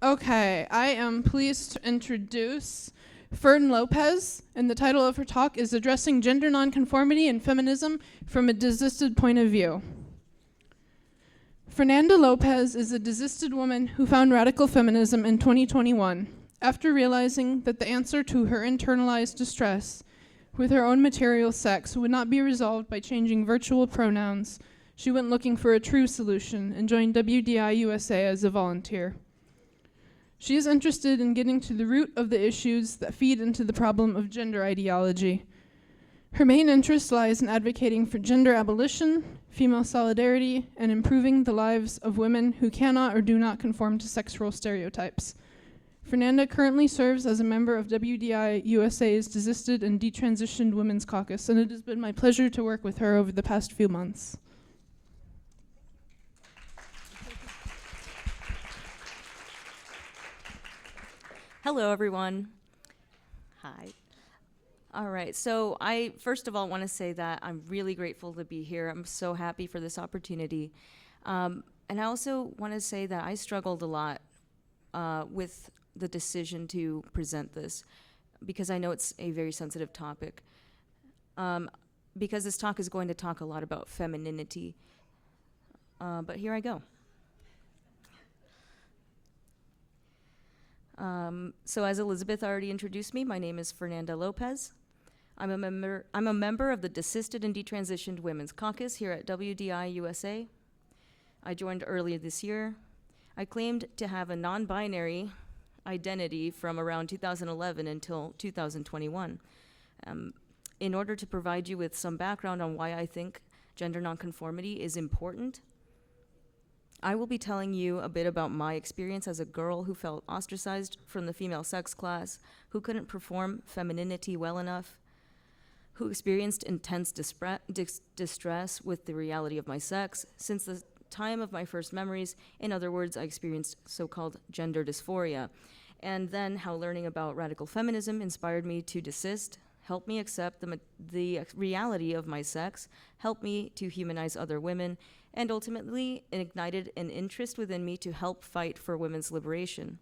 Okay, I am pleased to introduce Fern Lopez, and the title of her talk is Addressing Gender Nonconformity and Feminism from a Desisted Point of View. Fernanda Lopez is a desisted woman who found radical feminism in 2021 after realizing that the answer to her internalized distress with her own material sex would not be resolved by changing virtual pronouns. She went looking for a true solution and joined WDI USA as a volunteer. She is interested in getting to the root of the issues that feed into the problem of gender ideology. Her main interest lies in advocating for gender abolition, female solidarity, and improving the lives of women who cannot or do not conform to sexual stereotypes. Fernanda currently serves as a member of WDI USA's Desisted and Detransitioned Women's Caucus, and it has been my pleasure to work with her over the past few months. Hello, everyone. Hi. All right, so I first of all want to say that I'm really grateful to be here. I'm so happy for this opportunity. And I also want to say that I struggled a lot with the decision to present this because I know it's a very sensitive topic. Because this talk is going to talk a lot about femininity. But here I go. So as Elizabeth already introduced me, my name is Fernanda Lopez. I'm a member of the Desisted and Detransitioned Women's Caucus here at WDI USA. I joined earlier this year. I claimed to have a non-binary identity from around 2011 until 2021. In order to provide you with some background on why I think gender nonconformity is important, I will be telling you a bit about my experience as a girl who felt ostracized from the female sex class, who couldn't perform femininity well enough, who experienced intense distress with the reality of my sex since the time of my first memories. In other words, I experienced so-called gender dysphoria. And then how learning about radical feminism inspired me to desist, helped me accept the reality of my sex, helped me to humanize other women, and ultimately ignited an interest within me to help fight for women's liberation.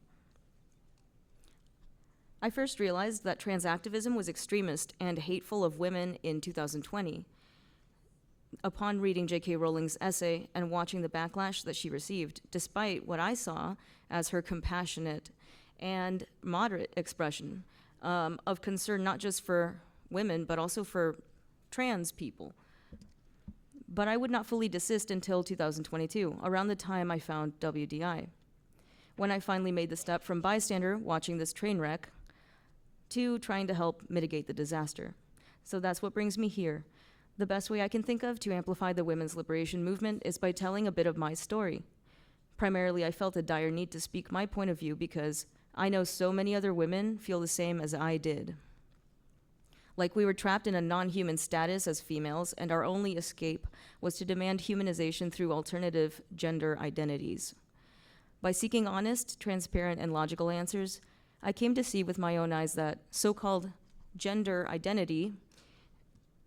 I first realized that trans activism was extremist and hateful of women in 2020. Upon reading J.K. Rowling's essay and watching the backlash that she received, despite what I saw as her compassionate and moderate expression of concern not just for women, but also for trans people. But I would not fully desist until 2022, around the time I found WDI, when I finally made the step from bystander watching this train wreck to trying to help mitigate the disaster. So that's what brings me here. The best way I can think of to amplify the women's liberation movement is by telling a bit of my story. Primarily, I felt a dire need to speak my point of view because I know so many other women feel the same as I did. Like we were trapped in a non-human status as females, and our only escape was to demand humanization through alternative gender identities. By seeking honest, transparent, and logical answers, I came to see with my own eyes that so-called gender identity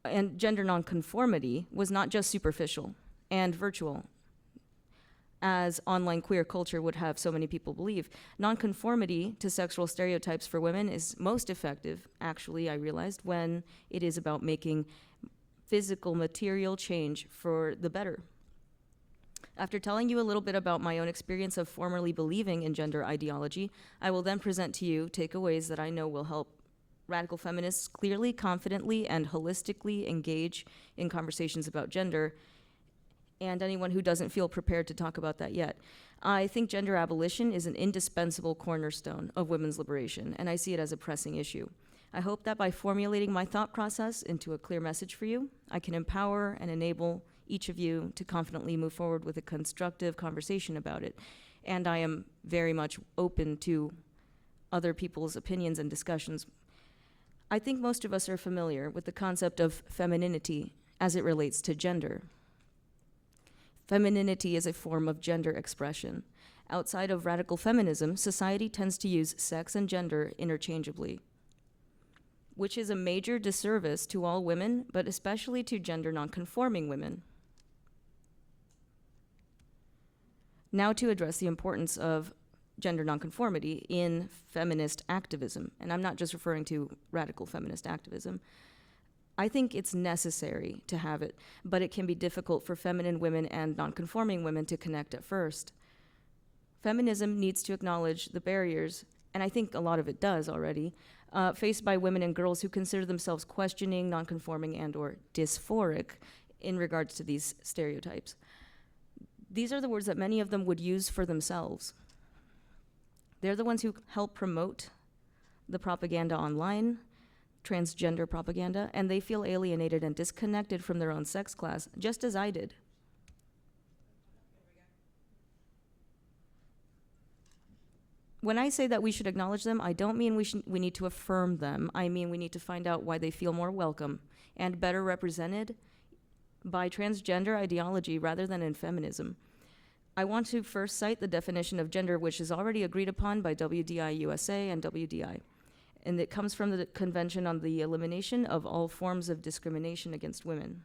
and gender nonconformity was not just superficial and virtual, as online queer culture would have so many people believe. Nonconformity to sexual stereotypes for women is most effective, actually, I realized, when it is about making physical, material change for the better. After telling you a little bit about my own experience of formerly believing in gender ideology, I will then present to you takeaways that I know will help radical feminists clearly, confidently, and holistically engage in conversations about gender, and anyone who doesn't feel prepared to talk about that yet. I think gender abolition is an indispensable cornerstone of women's liberation, and I see it as a pressing issue. I hope that by formulating my thought process into a clear message for you, I can empower and enable each of you to confidently move forward with a constructive conversation about it. And I am very much open to other people's opinions and discussions. I think most of us are familiar with the concept of femininity as it relates to gender. Femininity is a form of gender expression. Outside of radical feminism, society tends to use sex and gender interchangeably, which is a major disservice to all women, but especially to gender nonconforming women. Now to address the importance of gender nonconformity in feminist activism. And I'm not just referring to radical feminist activism. I think it's necessary to have it, but it can be difficult for feminine women and nonconforming women to connect at first. Feminism needs to acknowledge the barriers, and I think a lot of it does already, faced by women and girls who consider themselves questioning, nonconforming, and or dysphoric in regards to these stereotypes. These are the words that many of them would use for themselves. They're the ones who help promote the propaganda online, transgender propaganda, and they feel alienated and disconnected from their own sex class, just as I did. When I say that we should acknowledge them, I don't mean we need to affirm them. I mean we need to find out why they feel more welcome and better represented by transgender ideology rather than in feminism. I want to first cite the definition of gender, which is already agreed upon by WDI USA and WDI. And it comes from the Convention on the Elimination of All Forms of Discrimination Against Women.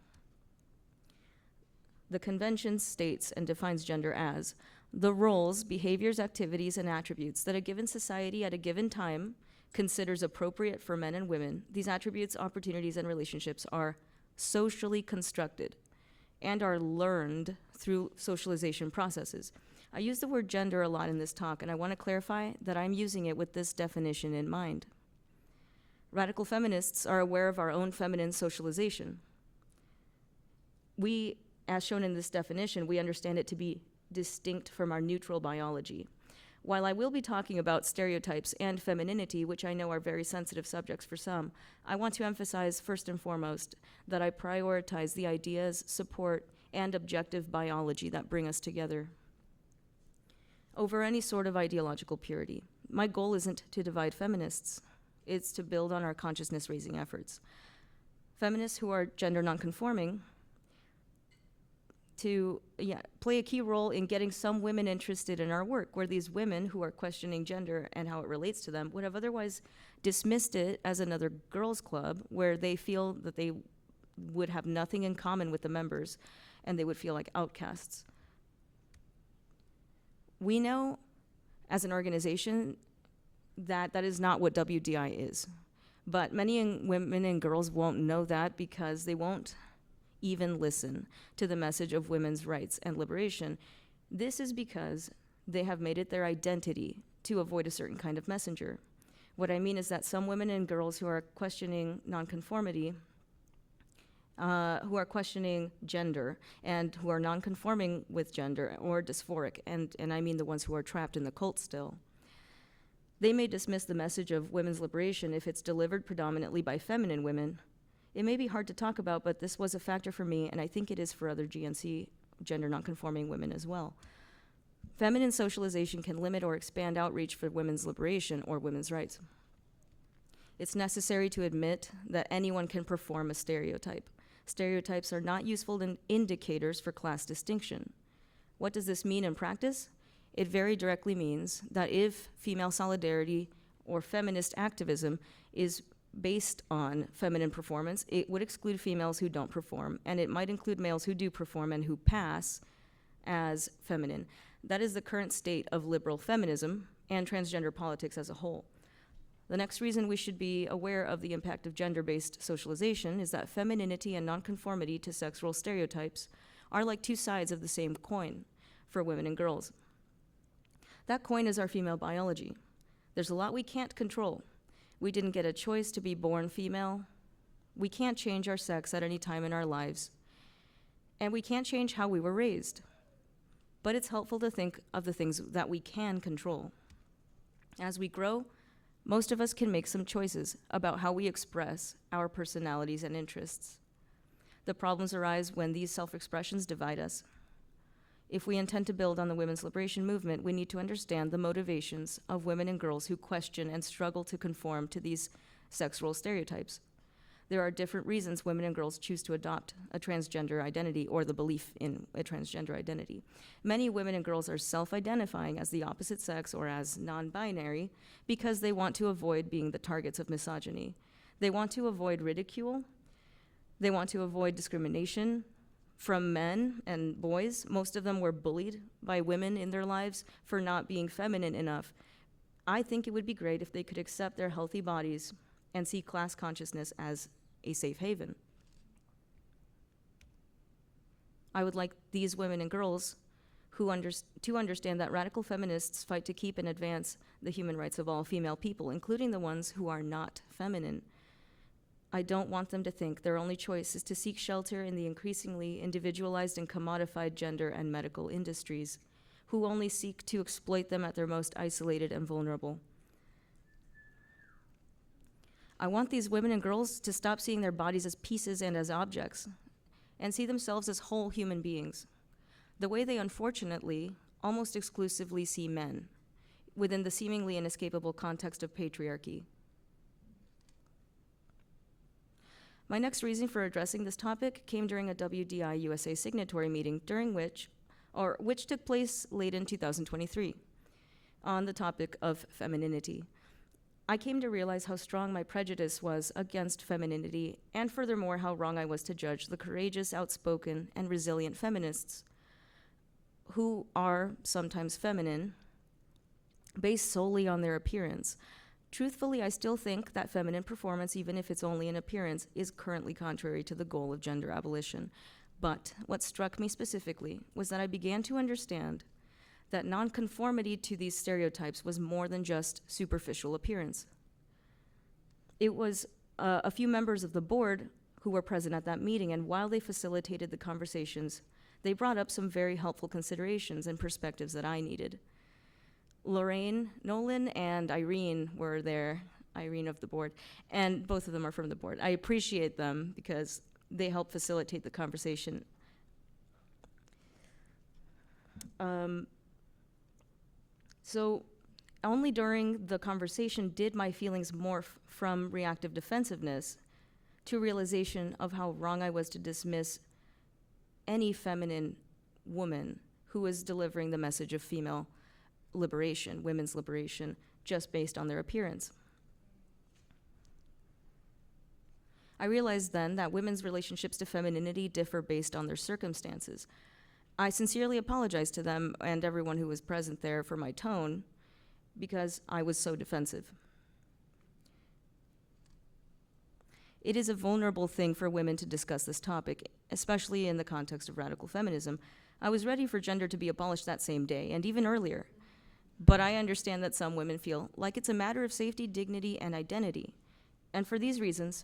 The convention states and defines gender as the roles, behaviors, activities, and attributes that a given society at a given time considers appropriate for men and women. These attributes, opportunities, and relationships are socially constructed and are learned through socialization processes. I use the word gender a lot in this talk, and I want to clarify that I'm using it with this definition in mind. Radical feminists are aware of our own feminine socialization. We, as shown in this definition, we understand it to be distinct from our neutral biology. While I will be talking about stereotypes and femininity, which I know are very sensitive subjects for some, I want to emphasize first and foremost that I prioritize the ideas, support, and objective biology that bring us together over any sort of ideological purity. My goal isn't to divide feminists, it's to build on our consciousness-raising efforts. Feminists who are gender nonconforming to play a key role in getting some women interested in our work, where these women who are questioning gender and how it relates to them would have otherwise dismissed it as another girls' club, where they feel that they would have nothing in common with the members and they would feel like outcasts. We know as an organization that that is not what WDI is, but many women and girls won't know that because they won't even listen to the message of women's rights and liberation. This is because they have made it their identity to avoid a certain kind of messenger. What I mean is that some women and girls who are questioning nonconformity, who are questioning gender, and who are nonconforming with gender or dysphoric, and I mean the ones who are trapped in the cult still, they may dismiss the message of women's liberation if it's delivered predominantly by feminine women. It may be hard to talk about, but this was a factor for me, and I think it is for other GNC, gender nonconforming women as well. Feminine socialization can limit or expand outreach for women's liberation or women's rights. It's necessary to admit that anyone can perform a stereotype. Stereotypes are not useful indicators for class distinction. What does this mean in practice? It very directly means that if female solidarity or feminist activism is based on feminine performance, it would exclude females who don't perform, and it might include males who do perform and who pass as feminine. That is the current state of liberal feminism and transgender politics as a whole. The next reason we should be aware of the impact of gender-based socialization is that femininity and nonconformity to sex role stereotypes are like two sides of the same coin for women and girls. That coin is our female biology. There's a lot we can't control. We didn't get a choice to be born female. We can't change our sex at any time in our lives. And we can't change how we were raised. But it's helpful to think of the things that we can control. As we grow, most of us can make some choices about how we express our personalities and interests. The problems arise when these self-expressions divide us. If we intend to build on the women's liberation movement, we need to understand the motivations of women and girls who question and struggle to conform to these sex role stereotypes. There are different reasons women and girls choose to adopt a transgender identity or the belief in a transgender identity. Many women and girls are self-identifying as the opposite sex or as non-binary because they want to avoid being the targets of misogyny. They want to avoid ridicule. They want to avoid discrimination. from men and boys. Most of them were bullied by women in their lives for not being feminine enough. I think it would be great if they could accept their healthy bodies and see class consciousness as a safe haven. I would like these women and girls to understand that radical feminists fight to keep and advance the human rights of all female people, including the ones who are not feminine. I don't want them to think their only choice is to seek shelter in the increasingly individualized and commodified gender and medical industries, who only seek to exploit them at their most isolated and vulnerable. I want these women and girls to stop seeing their bodies as pieces and as objects, and see themselves as whole human beings, the way they unfortunately almost exclusively see men, within the seemingly inescapable context of patriarchy. My next reason for addressing this topic came during a WDI USA signatory meeting, which took place late in 2023, on the topic of femininity. I came to realize how strong my prejudice was against femininity, and furthermore, how wrong I was to judge the courageous, outspoken, and resilient feminists who are sometimes feminine, based solely on their appearance. Truthfully, I still think that feminine performance, even if it's only an appearance, is currently contrary to the goal of gender abolition. But what struck me specifically was that I began to understand that non-conformity to these stereotypes was more than just superficial appearance. It was a few members of the board who were present at that meeting, and while they facilitated the conversations, they brought up some very helpful considerations and perspectives that I needed. Lorraine Nolan and Irene were there, Irene of the board, and both of them are from the board. I appreciate them because they help facilitate the conversation. So only during the conversation did my feelings morph from reactive defensiveness to realization of how wrong I was to dismiss any feminine woman who is delivering the message of female liberation, women's liberation, just based on their appearance. I realized then that women's relationships to femininity differ based on their circumstances. I sincerely apologize to them and everyone who was present there for my tone, because I was so defensive. It is a vulnerable thing for women to discuss this topic, especially in the context of radical feminism. I was ready for gender to be abolished that same day, and even earlier. But I understand that some women feel like it's a matter of safety, dignity, and identity. And for these reasons,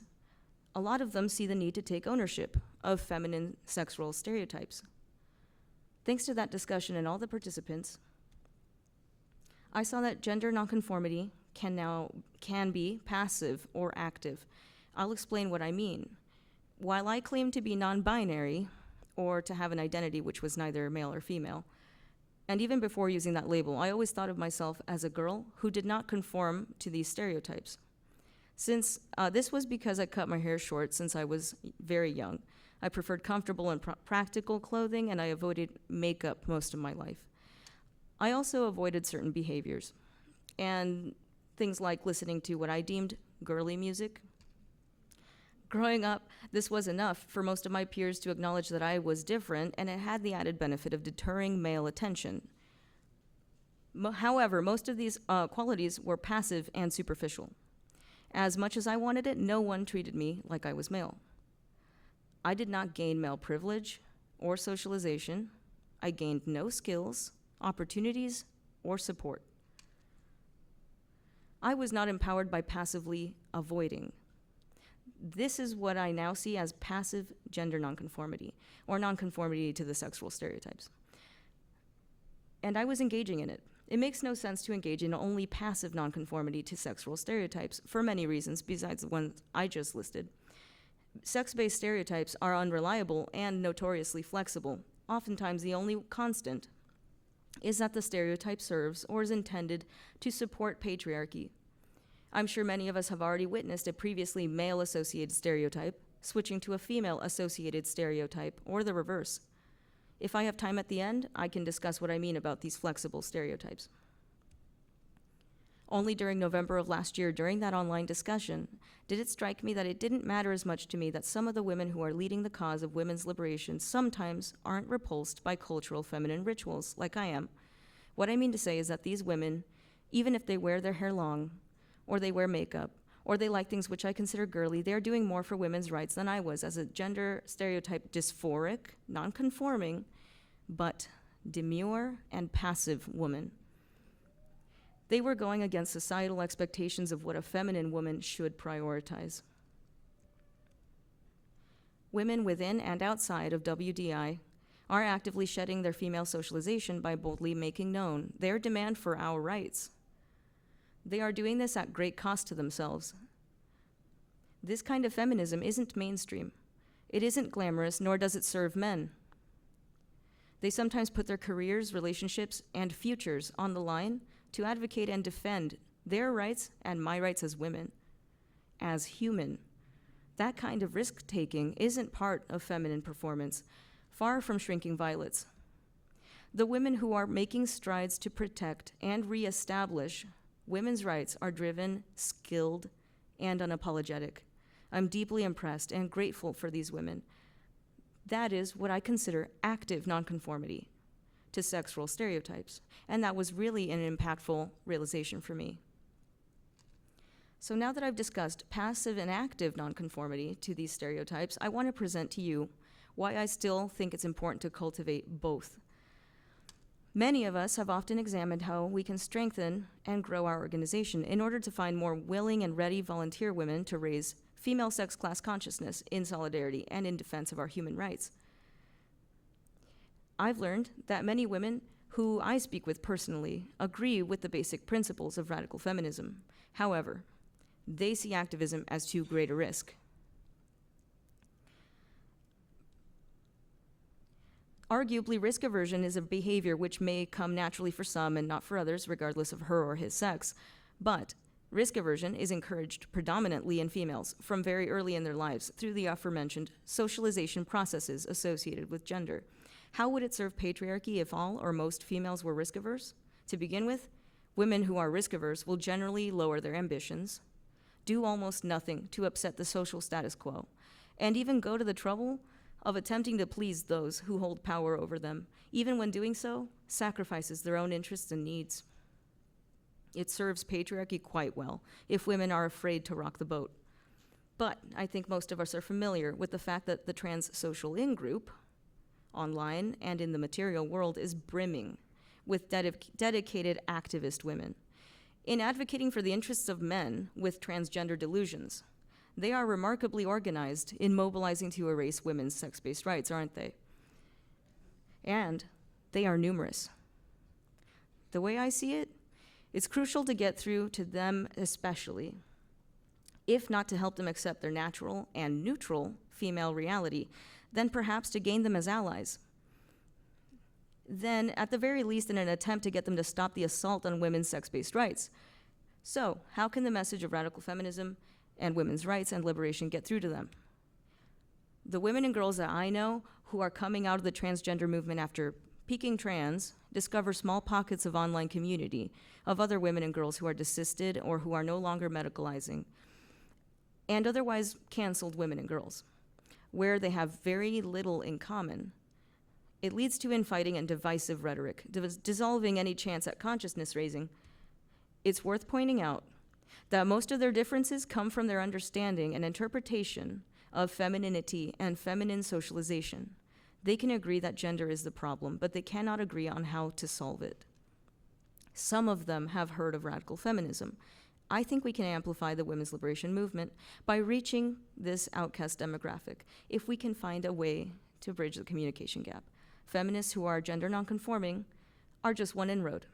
a lot of them see the need to take ownership of feminine sexual stereotypes. Thanks to that discussion and all the participants, I saw that gender nonconformity can be passive or active. I'll explain what I mean. While I claim to be non-binary, or to have an identity which was neither male or female, and even before using that label, I always thought of myself as a girl who did not conform to these stereotypes. Since this was because I cut my hair short since I was very young. I preferred comfortable and practical clothing, and I avoided makeup most of my life. I also avoided certain behaviors, and things like listening to what I deemed girly music. Growing up, this was enough for most of my peers to acknowledge that I was different, and it had the added benefit of deterring male attention. However, most of these qualities were passive and superficial. As much as I wanted it, no one treated me like I was male. I did not gain male privilege or socialization. I gained no skills, opportunities, or support. I was not empowered by passively avoiding. This is what I now see as passive gender nonconformity, or nonconformity to the sexual stereotypes. And I was engaging in it. It makes no sense to engage in only passive nonconformity to sexual stereotypes for many reasons besides the ones I just listed. Sex-based stereotypes are unreliable and notoriously flexible. Oftentimes, the only constant is that the stereotype serves or is intended to support patriarchy. I'm sure many of us have already witnessed a previously male-associated stereotype switching to a female-associated stereotype, or the reverse. If I have time at the end, I can discuss what I mean about these flexible stereotypes. Only during November of last year, during that online discussion, did it strike me that it didn't matter as much to me that some of the women who are leading the cause of women's liberation sometimes aren't repulsed by cultural feminine rituals like I am. What I mean to say is that these women, even if they wear their hair long, or they wear makeup, or they like things which I consider girly, they're doing more for women's rights than I was as a gender stereotype dysphoric, non-conforming, but demure and passive woman. They were going against societal expectations of what a feminine woman should prioritize. Women within and outside of WDI are actively shedding their female socialization by boldly making known their demand for our rights. They are doing this at great cost to themselves. This kind of feminism isn't mainstream. It isn't glamorous, nor does it serve men. They sometimes put their careers, relationships, and futures on the line to advocate and defend their rights and my rights as women, as human. That kind of risk-taking isn't part of feminine performance, far from shrinking violets. The women who are making strides to protect and reestablish women's rights are driven, skilled, and unapologetic. I'm deeply impressed and grateful for these women. That is what I consider active nonconformity to sex role stereotypes, and that was really an impactful realization for me. So now that I've discussed passive and active nonconformity to these stereotypes, I want to present to you why I still think it's important to cultivate both. Many of us have often examined how we can strengthen and grow our organization in order to find more willing and ready volunteer women to raise female sex class consciousness in solidarity and in defense of our human rights. I've learned that many women who I speak with personally agree with the basic principles of radical feminism. However, they see activism as too great a risk. Arguably, risk aversion is a behavior which may come naturally for some and not for others, regardless of her or his sex. But risk aversion is encouraged predominantly in females from very early in their lives through the aforementioned socialization processes associated with gender. How would it serve patriarchy if all or most females were risk averse? To begin with, women who are risk averse will generally lower their ambitions, do almost nothing to upset the social status quo, and even go to the trouble of attempting to please those who hold power over them, even when doing so, sacrifices their own interests and needs. It serves patriarchy quite well if women are afraid to rock the boat. But I think most of us are familiar with the fact that the trans social in-group, online and in the material world, is brimming with dedicated activist women. In advocating for the interests of men with transgender delusions, they are remarkably organized in mobilizing to erase women's sex-based rights, aren't they? And they are numerous. The way I see it, it's crucial to get through to them especially, if not to help them accept their natural and neutral female reality, then perhaps to gain them as allies. Then, at the very least, in an attempt to get them to stop the assault on women's sex-based rights. So, how can the message of radical feminism and women's rights and liberation get through to them? The women and girls that I know who are coming out of the transgender movement after peaking trans discover small pockets of online community of other women and girls who are desisted or who are no longer medicalizing, and otherwise canceled women and girls, where they have very little in common. It leads to infighting and divisive rhetoric, dissolving any chance at consciousness raising. It's worth pointing out that most of their differences come from their understanding and interpretation of femininity and feminine socialization. They can agree that gender is the problem, but they cannot agree on how to solve it. Some of them have heard of radical feminism. I think we can amplify the women's liberation movement by reaching this outcast demographic if we can find a way to bridge the communication gap. Feminists who are gender nonconforming are just one inroad.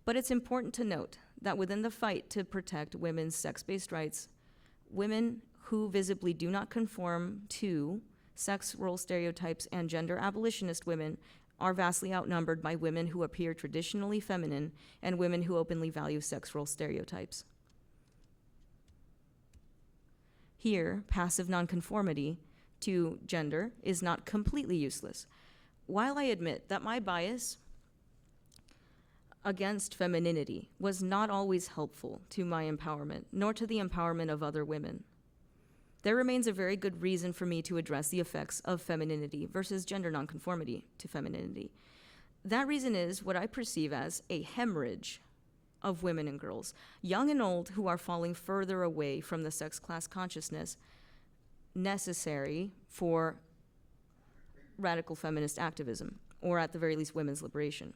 But it's important to note that within the fight to protect women's sex-based rights, women who visibly do not conform to sex role stereotypes and gender abolitionist women are vastly outnumbered by women who appear traditionally feminine and women who openly value sex role stereotypes. Here, passive nonconformity to gender is not completely useless. While I admit that my bias against femininity was not always helpful to my empowerment, nor to the empowerment of other women. There remains a very good reason for me to address the effects of femininity versus gender nonconformity to femininity. That reason is what I perceive as a hemorrhage of women and girls, young and old, who are falling further away from the sex class consciousness necessary for radical feminist activism, or at the very least, women's liberation.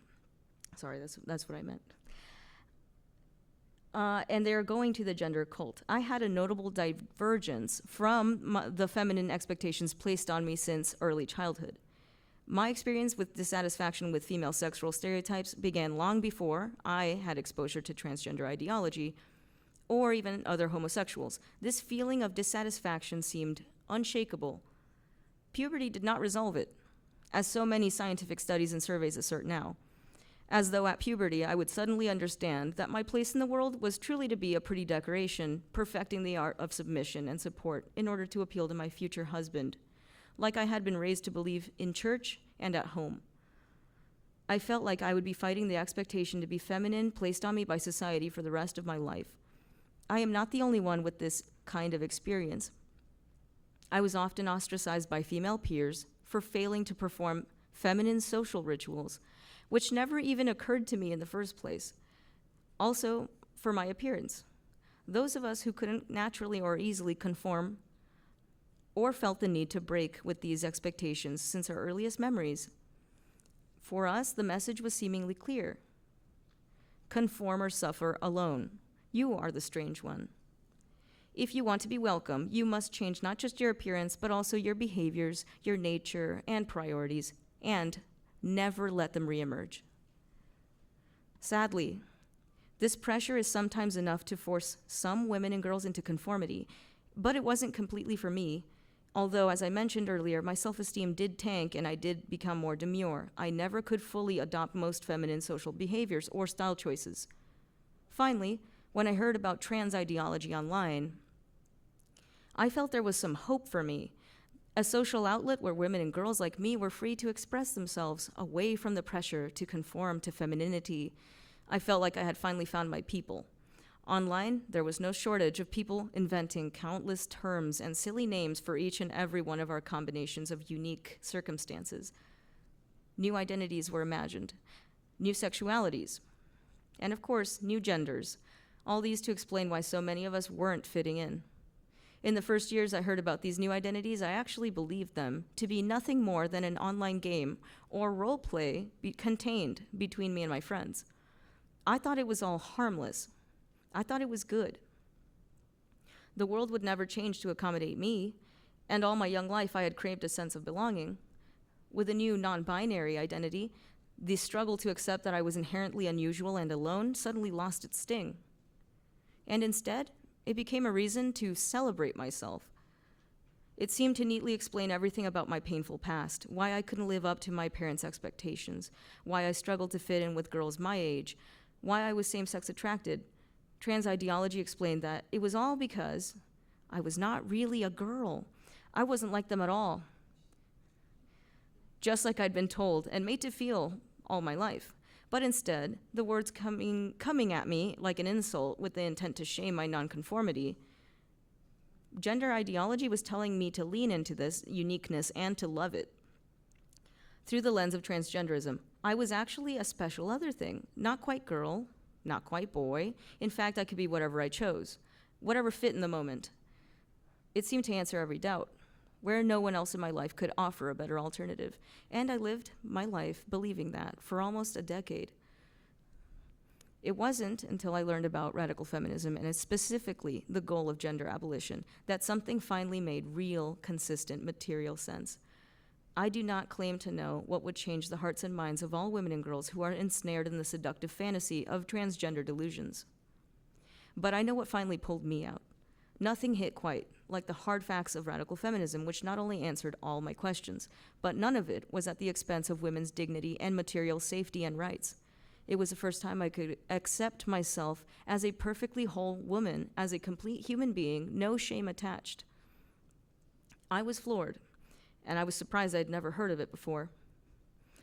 Sorry, that's what I meant. And they're going to the gender cult. I had a notable divergence from the feminine expectations placed on me since early childhood. My experience with dissatisfaction with female sexual stereotypes began long before I had exposure to transgender ideology or even other homosexuals. This feeling of dissatisfaction seemed unshakable. Puberty did not resolve it, as so many scientific studies and surveys assert now. As though at puberty I would suddenly understand that my place in the world was truly to be a pretty decoration, perfecting the art of submission and support in order to appeal to my future husband, like I had been raised to believe in church and at home. I felt like I would be fighting the expectation to be feminine placed on me by society for the rest of my life. I am not the only one with this kind of experience. I was often ostracized by female peers for failing to perform feminine social rituals, which never even occurred to me in the first place. Also, for my appearance. Those of us who couldn't naturally or easily conform or felt the need to break with these expectations since our earliest memories. For us, the message was seemingly clear. Conform or suffer alone. You are the strange one. If you want to be welcome, you must change not just your appearance, but also your behaviors, your nature, and priorities, and never let them reemerge. Sadly, this pressure is sometimes enough to force some women and girls into conformity, but it wasn't completely for me. Although, as I mentioned earlier, my self-esteem did tank and I did become more demure. I never could fully adopt most feminine social behaviors or style choices. Finally, when I heard about trans ideology online, I felt there was some hope for me, a social outlet where women and girls like me were free to express themselves away from the pressure to conform to femininity. I felt like I had finally found my people. Online, there was no shortage of people inventing countless terms and silly names for each and every one of our combinations of unique circumstances. New identities were imagined, new sexualities, and of course, new genders, all these to explain why so many of us weren't fitting in. In the first years I heard about these new identities, I actually believed them to be nothing more than an online game or role play contained between me and my friends. I thought it was all harmless. I thought it was good. The world would never change to accommodate me, and all my young life I had craved a sense of belonging. With a new non-binary identity, the struggle to accept that I was inherently unusual and alone suddenly lost its sting. And instead, it became a reason to celebrate myself. It seemed to neatly explain everything about my painful past, why I couldn't live up to my parents' expectations, why I struggled to fit in with girls my age, why I was same-sex attracted. Trans ideology explained that it was all because I was not really a girl. I wasn't like them at all. Just like I'd been told and made to feel all my life. But instead, the words coming at me like an insult with the intent to shame my nonconformity. Gender ideology was telling me to lean into this uniqueness and to love it. Through the lens of transgenderism, I was actually a special other thing, not quite girl, not quite boy. In fact, I could be whatever I chose, whatever fit in the moment. It seemed to answer every doubt, where no one else in my life could offer a better alternative. And I lived my life believing that for almost a decade. It wasn't until I learned about radical feminism, and specifically the goal of gender abolition, that something finally made real, consistent, material sense. I do not claim to know what would change the hearts and minds of all women and girls who are ensnared in the seductive fantasy of transgender delusions. But I know what finally pulled me out. Nothing hit quite like the hard facts of radical feminism, which not only answered all my questions, but none of it was at the expense of women's dignity and material safety and rights. It was the first time I could accept myself as a perfectly whole woman, as a complete human being, no shame attached. I was floored, and I was surprised I'd never heard of it before.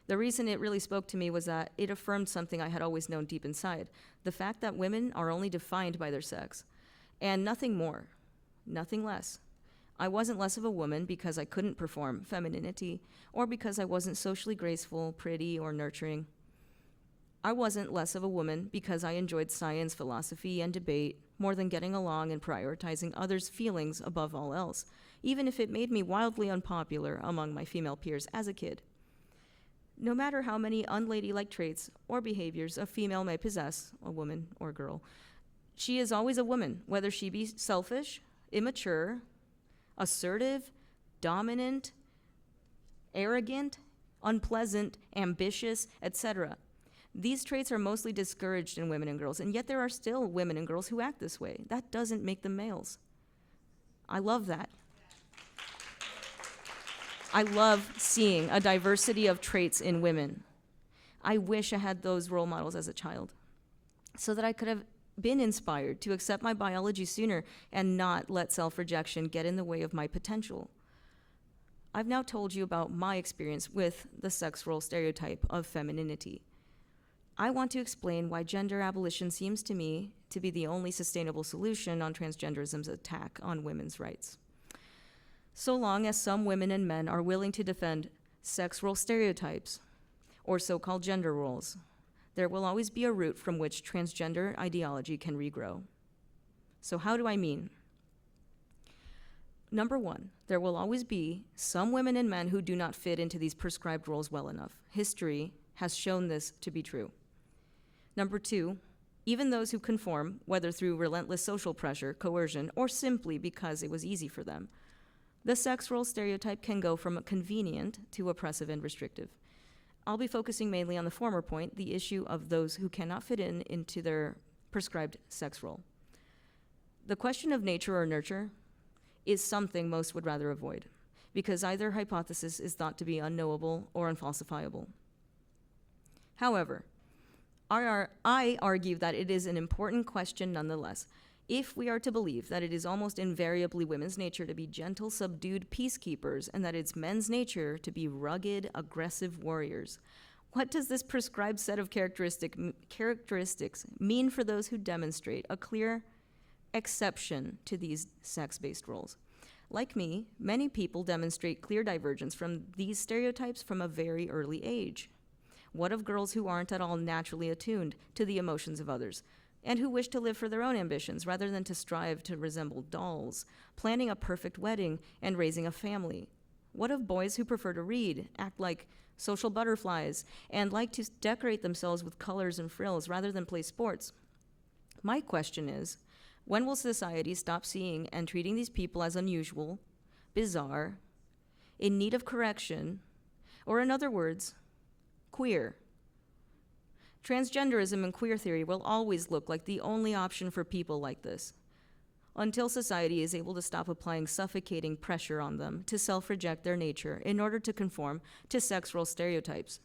The reason it really spoke to me was that it affirmed something I had always known deep inside, the fact that women are only defined by their sex, and nothing more, nothing less. I wasn't less of a woman because I couldn't perform femininity, or because I wasn't socially graceful, pretty, or nurturing. I wasn't less of a woman because I enjoyed science, philosophy, and debate more than getting along and prioritizing others' feelings above all else, even if it made me wildly unpopular among my female peers as a kid. No matter how many unladylike traits or behaviors a female may possess, a woman or girl, she is always a woman, whether she be selfish, immature, assertive, dominant, arrogant, unpleasant, ambitious, etc. These traits are mostly discouraged in women and girls, and yet there are still women and girls who act this way. That doesn't make them males. I love that. I love seeing a diversity of traits in women. I wish I had those role models as a child, so that I could have been inspired to accept my biology sooner and not let self-rejection get in the way of my potential. I've now told you about my experience with the sex role stereotype of femininity. I want to explain why gender abolition seems to me to be the only sustainable solution on transgenderism's attack on women's rights. So long as some women and men are willing to defend sex role stereotypes, or so-called gender roles, there will always be a root from which transgender ideology can regrow. So how do I mean? Number one, there will always be some women and men who do not fit into these prescribed roles well enough. History has shown this to be true. Number two, even those who conform, whether through relentless social pressure, coercion, or simply because it was easy for them, the sex role stereotype can go from convenient to oppressive and restrictive. I'll be focusing mainly on the former point, the issue of those who cannot fit into their prescribed sex role. The question of nature or nurture is something most would rather avoid, because either hypothesis is thought to be unknowable or unfalsifiable. However, I argue that it is an important question nonetheless, if we are to believe that it is almost invariably women's nature to be gentle, subdued peacekeepers, and that it's men's nature to be rugged, aggressive warriors. What does this prescribed set of characteristics mean for those who demonstrate a clear exception to these sex-based roles? Like me, many people demonstrate clear divergence from these stereotypes from a very early age. What of girls who aren't at all naturally attuned to the emotions of others, and who wish to live for their own ambitions rather than to strive to resemble dolls, planning a perfect wedding and raising a family? What of boys who prefer to read, act like social butterflies, and like to decorate themselves with colors and frills rather than play sports? My question is, when will society stop seeing and treating these people as unusual, bizarre, in need of correction, or in other words, queer? Transgenderism and queer theory will always look like the only option for people like this, until society is able to stop applying suffocating pressure on them to self-reject their nature in order to conform to sex role stereotypes.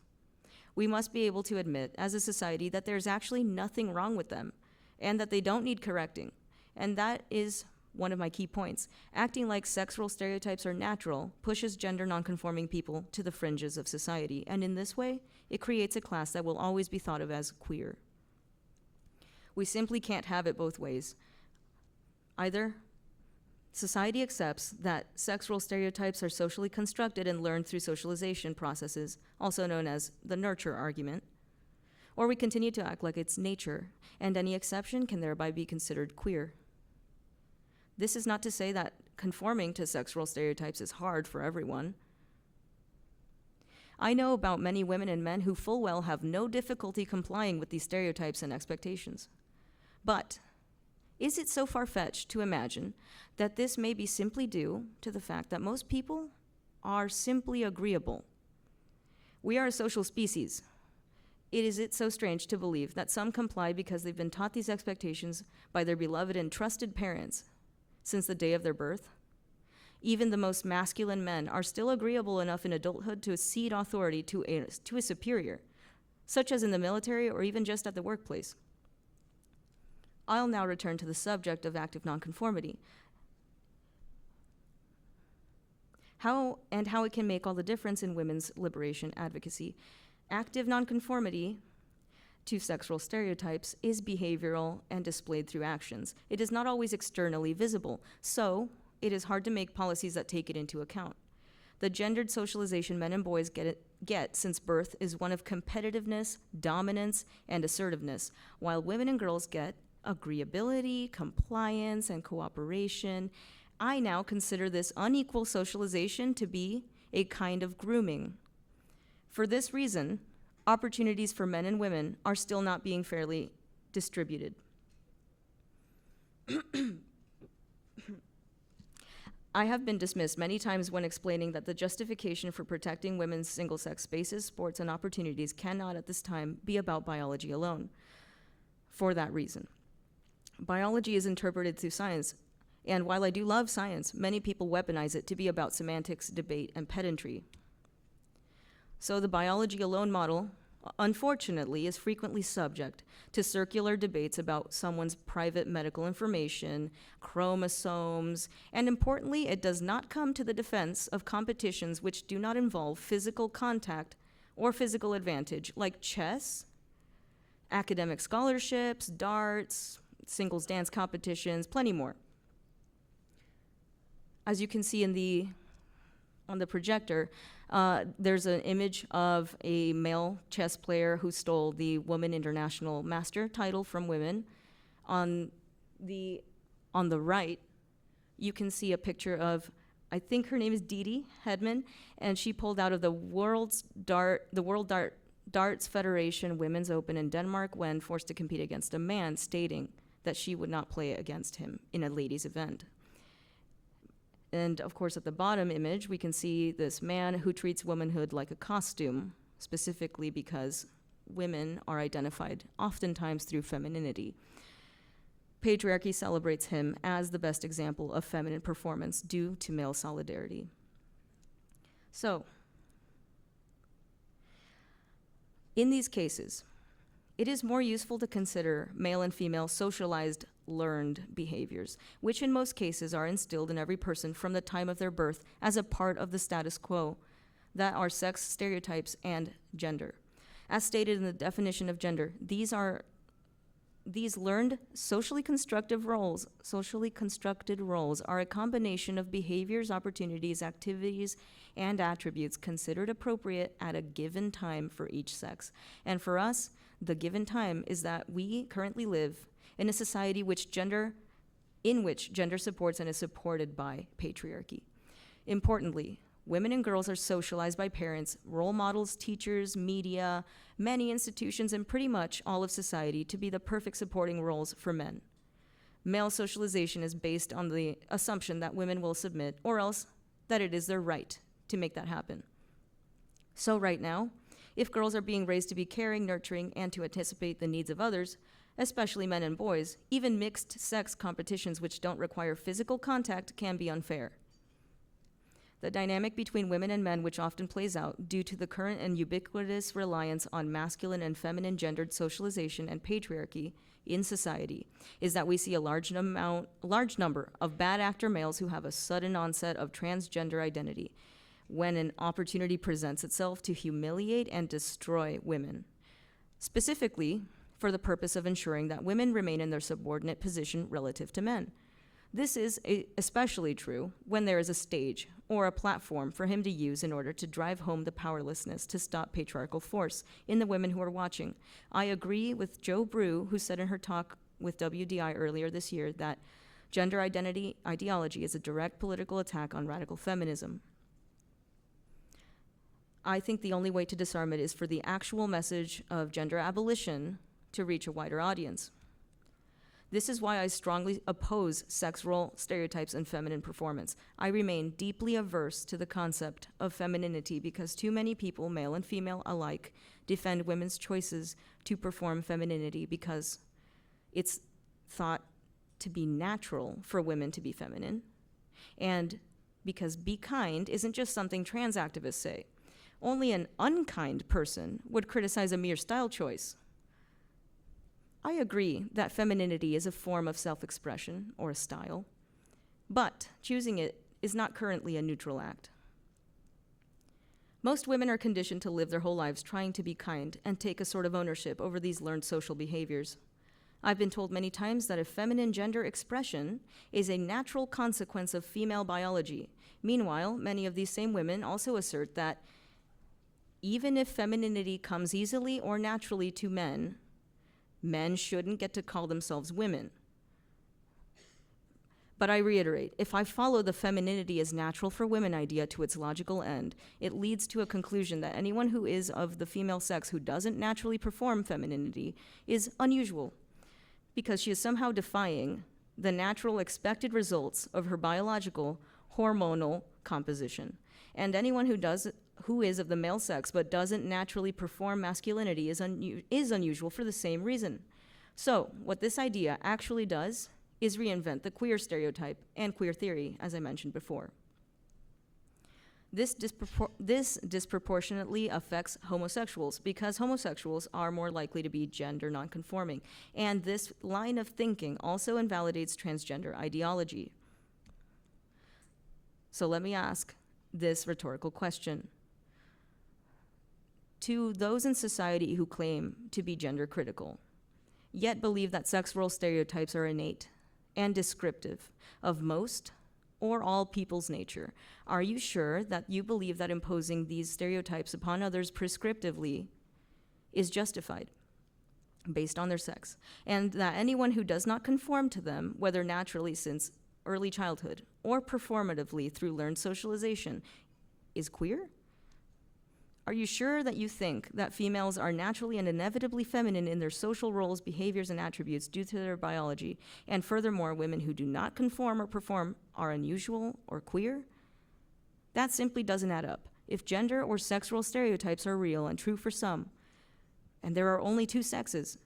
We must be able to admit, as a society, that there's actually nothing wrong with them, and that they don't need correcting. And that is one of my key points. Acting like sex role stereotypes are natural pushes gender nonconforming people to the fringes of society, and in this way, it creates a class that will always be thought of as queer. We simply can't have it both ways. Either society accepts that sex role stereotypes are socially constructed and learned through socialization processes, also known as the nurture argument, or we continue to act like it's nature, and any exception can thereby be considered queer. This is not to say that conforming to sex role stereotypes is hard for everyone. I know about many women and men who full well have no difficulty complying with these stereotypes and expectations. But is it so far-fetched to imagine that this may be simply due to the fact that most people are simply agreeable? We are a social species. Is it so strange to believe that some comply because they've been taught these expectations by their beloved and trusted parents since the day of their birth? Even the most masculine men are still agreeable enough in adulthood to cede authority to a superior, such as in the military or even just at the workplace. I'll now return to the subject of active nonconformity, how it can make all the difference in women's liberation advocacy. Active nonconformity to sexual stereotypes is behavioral and displayed through actions. It is not always externally visible, so it is hard to make policies that take it into account. The gendered socialization men and boys get since birth is one of competitiveness, dominance, and assertiveness, while women and girls get agreeability, compliance, and cooperation. I now consider this unequal socialization to be a kind of grooming. For this reason, opportunities for men and women are still not being fairly distributed. I have been dismissed many times when explaining that the justification for protecting women's single-sex spaces, sports, and opportunities cannot at this time be about biology alone. For that reason, biology is interpreted through science, and while I do love science, many people weaponize it to be about semantics, debate, and pedantry. So the biology alone model, unfortunately, is frequently subject to circular debates about someone's private medical information, chromosomes, and importantly, it does not come to the defense of competitions which do not involve physical contact or physical advantage, like chess, academic scholarships, darts, singles dance competitions, plenty more. As you can see on the projector, there's an image of a male chess player who stole the Women International Master title from women. On the right, you can see a picture of, I think her name is Didi Hedman, and she pulled out of the World Darts Federation Women's Open in Denmark when forced to compete against a man, stating that she would not play against him in a ladies' event. And of course, at the bottom image, we can see this man who treats womanhood like a costume, specifically because women are identified oftentimes through femininity. Patriarchy celebrates him as the best example of feminine performance due to male solidarity. So, in these cases, it is more useful to consider male and female socialized learned behaviors, which in most cases are instilled in every person from the time of their birth as a part of the status quo, that are sex stereotypes and gender. As stated in the definition of gender, these learned socially constructed roles are a combination of behaviors, opportunities, activities, and attributes considered appropriate at a given time for each sex. And for us, the given time is that we currently live in a society in which gender supports and is supported by patriarchy. Importantly, women and girls are socialized by parents, role models, teachers, media, many institutions, and pretty much all of society to be the perfect supporting roles for men. Male socialization is based on the assumption that women will submit, or else that it is their right to make that happen. So right now, if girls are being raised to be caring, nurturing, and to anticipate the needs of others, especially men and boys, even mixed sex competitions which don't require physical contact can be unfair. The dynamic between women and men, which often plays out due to the current and ubiquitous reliance on masculine and feminine gendered socialization and patriarchy in society, is that we see a large number of bad actor males who have a sudden onset of transgender identity when an opportunity presents itself to humiliate and destroy women, specifically for the purpose of ensuring that women remain in their subordinate position relative to men. This is especially true when there is a stage or a platform for him to use in order to drive home the powerlessness to stop patriarchal force in the women who are watching. I agree with Jo Brew, who said in her talk with WDI earlier this year that gender identity ideology is a direct political attack on radical feminism. I think the only way to disarm it is for the actual message of gender abolition to reach a wider audience. This is why I strongly oppose sex role stereotypes and feminine performance. I remain deeply averse to the concept of femininity because too many people, male and female alike, defend women's choices to perform femininity because it's thought to be natural for women to be feminine, and because be kind isn't just something trans activists say. Only an unkind person would criticize a mere style choice. I agree that femininity is a form of self-expression or a style, but choosing it is not currently a neutral act. Most women are conditioned to live their whole lives trying to be kind and take a sort of ownership over these learned social behaviors. I've been told many times that a feminine gender expression is a natural consequence of female biology. Meanwhile, many of these same women also assert that even if femininity comes easily or naturally to men, men shouldn't get to call themselves women. But I reiterate, if I follow the femininity is natural for women idea to its logical end, it leads to a conclusion that anyone who is of the female sex who doesn't naturally perform femininity is unusual, because she is somehow defying the natural expected results of her biological, hormonal composition. And anyone who is of the male sex but doesn't naturally perform masculinity is unusual for the same reason. So, what this idea actually does is reinvent the queer stereotype and queer theory, as I mentioned before. This disproportionately affects homosexuals because homosexuals are more likely to be gender nonconforming, and this line of thinking also invalidates transgender ideology. So let me ask this rhetorical question. To those in society who claim to be gender critical, yet believe that sex role stereotypes are innate and descriptive of most or all people's nature, are you sure that you believe that imposing these stereotypes upon others prescriptively is justified based on their sex, and that anyone who does not conform to them, whether naturally since early childhood or performatively through learned socialization, is queer? Are you sure that you think that females are naturally and inevitably feminine in their social roles, behaviors, and attributes due to their biology, and furthermore, women who do not conform or perform are unusual or queer? That simply doesn't add up. If gender or sex role stereotypes are real and true for some, and there are only two sexes,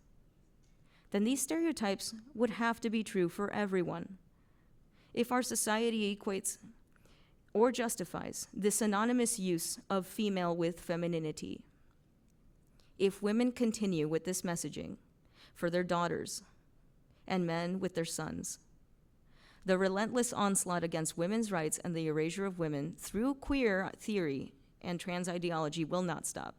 then these stereotypes would have to be true for everyone. If our society equates or justifies this synonymous use of female with femininity, if women continue with this messaging for their daughters and men with their sons, the relentless onslaught against women's rights and the erasure of women through queer theory and trans ideology will not stop.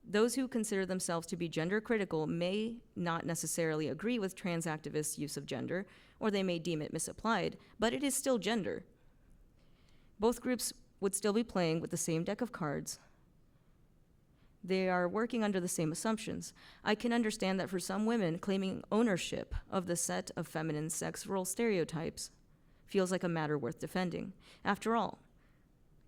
Those who consider themselves to be gender critical may not necessarily agree with trans activists' use of gender, or they may deem it misapplied, but it is still gender. Both groups would still be playing with the same deck of cards. They are working under the same assumptions. I can understand that for some women, claiming ownership of the set of feminine sex role stereotypes feels like a matter worth defending. After all,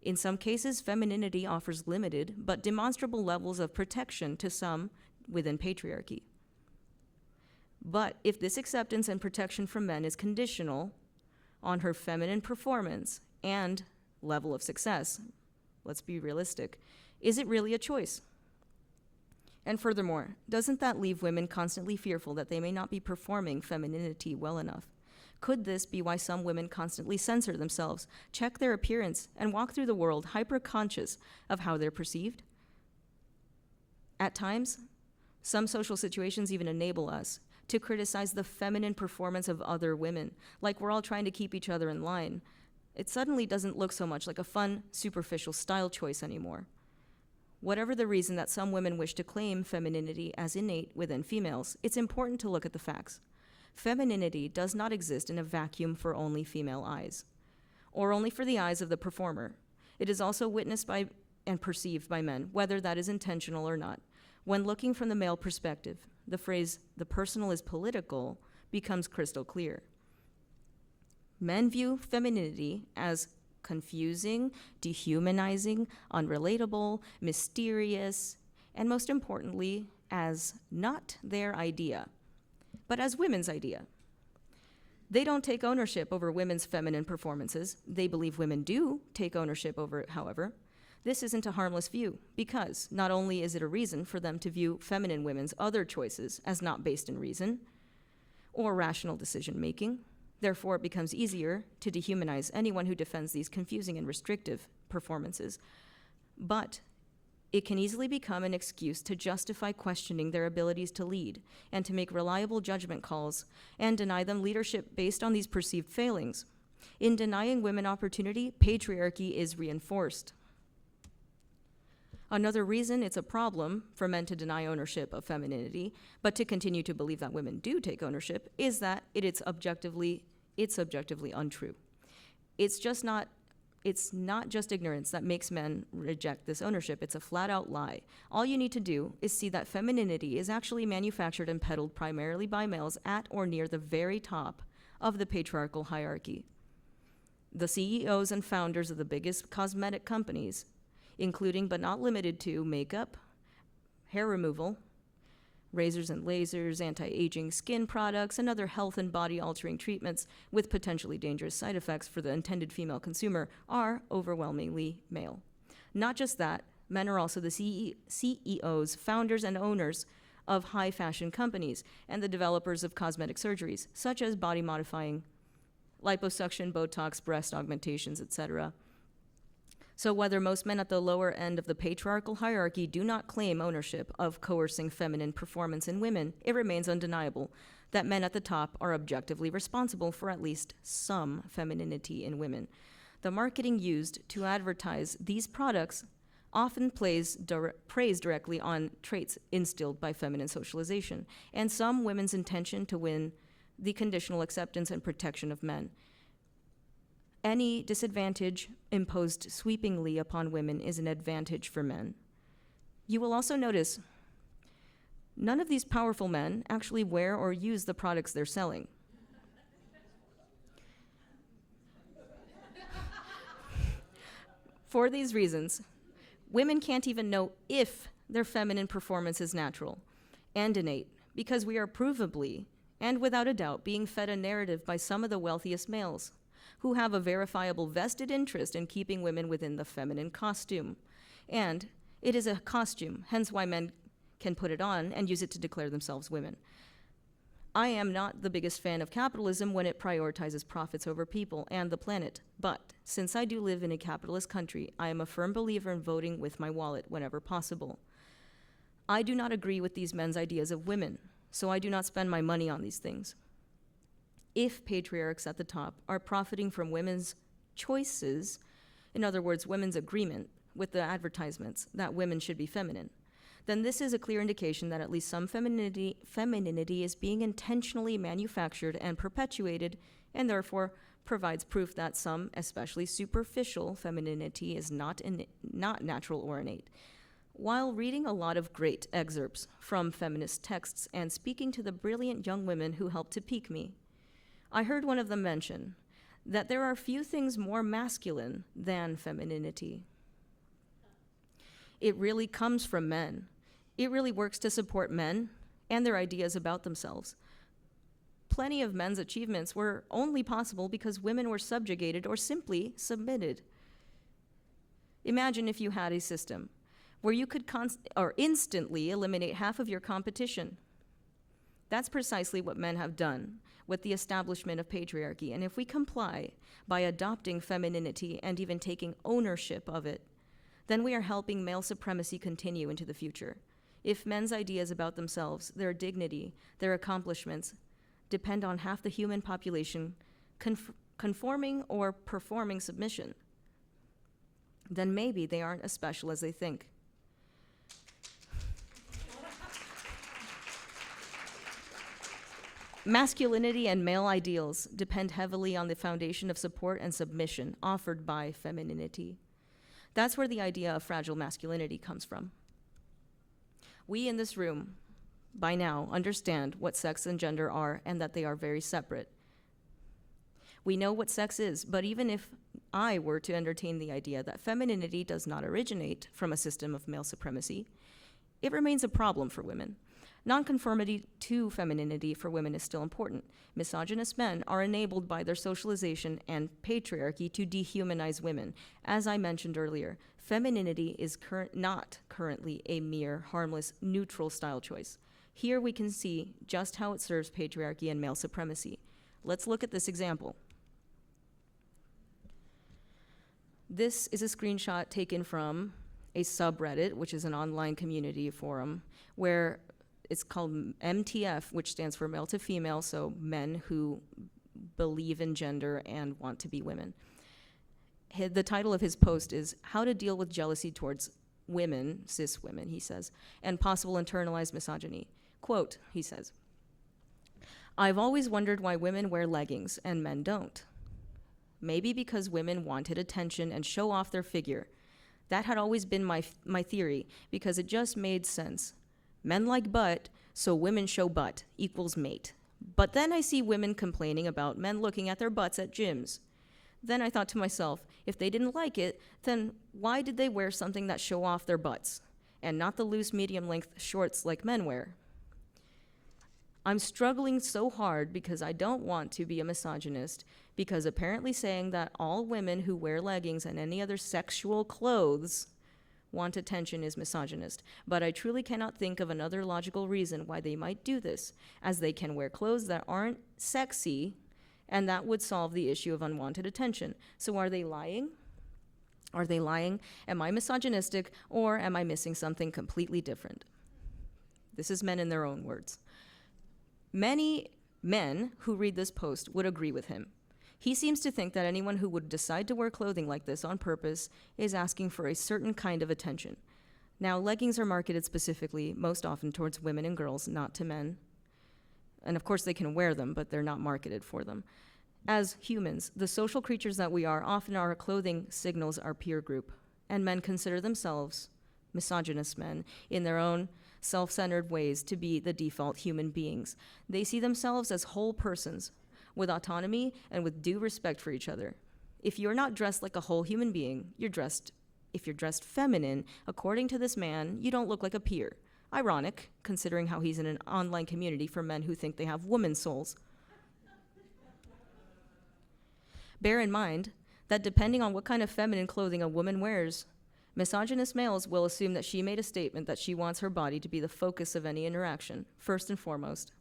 in some cases, femininity offers limited but demonstrable levels of protection to some within patriarchy. But if this acceptance and protection from men is conditional on her feminine performance and level of success, let's be realistic, is it really a choice? And furthermore, doesn't that leave women constantly fearful that they may not be performing femininity well enough? Could this be why some women constantly censor themselves, check their appearance, and walk through the world hyper-conscious of how they're perceived? At times, some social situations even enable us to criticize the feminine performance of other women, like we're all trying to keep each other in line. It suddenly doesn't look so much like a fun, superficial style choice anymore. Whatever the reason that some women wish to claim femininity as innate within females, it's important to look at the facts. Femininity does not exist in a vacuum for only female eyes, or only for the eyes of the performer. It is also witnessed by and perceived by men, whether that is intentional or not. When looking from the male perspective, the phrase, "the personal is political," becomes crystal clear. Men view femininity as confusing, dehumanizing, unrelatable, mysterious, and most importantly, as not their idea, but as women's idea. They don't take ownership over women's feminine performances. They believe women do take ownership over it, however. This isn't a harmless view, because not only is it a reason for them to view feminine women's other choices as not based in reason or rational decision-making, therefore it becomes easier to dehumanize anyone who defends these confusing and restrictive performances, but it can easily become an excuse to justify questioning their abilities to lead and to make reliable judgment calls and deny them leadership based on these perceived failings. In denying women opportunity, patriarchy is reinforced. Another reason it's a problem for men to deny ownership of femininity, but to continue to believe that women do take ownership, is that it's objectively untrue. It's not just ignorance that makes men reject this ownership. It's a flat out lie. All you need to do is see that femininity is actually manufactured and peddled primarily by males at or near the very top of the patriarchal hierarchy. The CEOs and founders of the biggest cosmetic companies, including but not limited to makeup, hair removal, razors and lasers, anti-aging skin products, and other health and body-altering treatments with potentially dangerous side effects for the intended female consumer, are overwhelmingly male. Not just that, men are also the CEOs, founders, and owners of high-fashion companies and the developers of cosmetic surgeries, such as body-modifying, liposuction, Botox, breast augmentations, etc. So whether most men at the lower end of the patriarchal hierarchy do not claim ownership of coercing feminine performance in women, it remains undeniable that men at the top are objectively responsible for at least some femininity in women. The marketing used to advertise these products often preys directly on traits instilled by feminine socialization, and some women's intention to win the conditional acceptance and protection of men. Any disadvantage imposed sweepingly upon women is an advantage for men. You will also notice none of these powerful men actually wear or use the products they're selling. For these reasons, women can't even know if their feminine performance is natural and innate, because we are provably and without a doubt being fed a narrative by some of the wealthiest males, who have a verifiable vested interest in keeping women within the feminine costume. And it is a costume, hence why men can put it on and use it to declare themselves women. I am not the biggest fan of capitalism when it prioritizes profits over people and the planet, but since I do live in a capitalist country, I am a firm believer in voting with my wallet whenever possible. I do not agree with these men's ideas of women, so I do not spend my money on these things. If patriarchs at the top are profiting from women's choices, in other words, women's agreement with the advertisements that women should be feminine, then this is a clear indication that at least some femininity is being intentionally manufactured and perpetuated, and therefore provides proof that some, especially superficial, femininity is not natural or innate. While reading a lot of great excerpts from feminist texts and speaking to the brilliant young women who helped to pique me, I heard one of them mention that there are few things more masculine than femininity. It really comes from men. It really works to support men and their ideas about themselves. Plenty of men's achievements were only possible because women were subjugated or simply submitted. Imagine if you had a system where you could instantly eliminate half of your competition. That's precisely what men have done with the establishment of patriarchy. And if we comply by adopting femininity and even taking ownership of it, then we are helping male supremacy continue into the future. If men's ideas about themselves, their dignity, their accomplishments, depend on half the human population conforming or performing submission, then maybe they aren't as special as they think. Masculinity and male ideals depend heavily on the foundation of support and submission offered by femininity. That's where the idea of fragile masculinity comes from. We in this room, by now, understand what sex and gender are and that they are very separate. We know what sex is, but even if I were to entertain the idea that femininity does not originate from a system of male supremacy, it remains a problem for women. Non-conformity to femininity for women is still important. Misogynist men are enabled by their socialization and patriarchy to dehumanize women. As I mentioned earlier, femininity is not currently a mere, harmless, neutral style choice. Here we can see just how it serves patriarchy and male supremacy. Let's look at this example. This is a screenshot taken from a subreddit, which is an online community forum, where it's called MTF, which stands for male to female, so men who believe in gender and want to be women. The title of his post is How to Deal with Jealousy Towards women, cis women, he says, and possible internalized misogyny. Quote, he says, "I've always wondered why women wear leggings and men don't. Maybe because women wanted attention and show off their figure. That had always been my theory, because it just made sense. Men like butt, so women show butt equals mate. But then I see women complaining about men looking at their butts at gyms. Then I thought to myself, if they didn't like it, then why did they wear something that show off their butts, and not the loose medium-length shorts like men wear? I'm struggling so hard because I don't want to be a misogynist, because apparently saying that all women who wear leggings and any other sexual clothes want attention is misogynist. But I truly cannot think of another logical reason why they might do this, as they can wear clothes that aren't sexy, and that would solve the issue of unwanted attention. So are they lying? Are they lying? Am I misogynistic, or am I missing something completely different?" This is men in their own words. Many men who read this post would agree with him. He seems to think that anyone who would decide to wear clothing like this on purpose is asking for a certain kind of attention. Now, leggings are marketed specifically, most often towards women and girls, not to men. And of course they can wear them, but they're not marketed for them. As humans, the social creatures that we are, often our clothing signals our peer group, and men consider themselves, misogynist men, in their own self-centered ways, to be the default human beings. They see themselves as whole persons, with autonomy and with due respect for each other. If you're not dressed like a whole human being, if you're dressed feminine, according to this man, you don't look like a peer. Ironic, considering how he's in an online community for men who think they have women's souls. Bear in mind that depending on what kind of feminine clothing a woman wears, misogynist males will assume that she made a statement that she wants her body to be the focus of any interaction, first and foremost.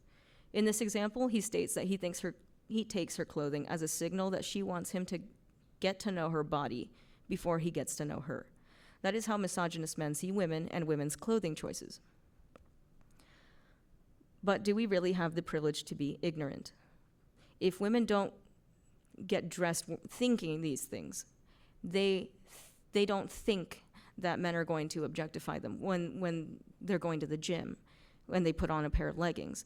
In this example, he states that he takes her clothing as a signal that she wants him to get to know her body before he gets to know her. That is how misogynist men see women and women's clothing choices. But do we really have the privilege to be ignorant? If women don't get dressed thinking these things, they don't think that men are going to objectify them when they're going to the gym, when they put on a pair of leggings.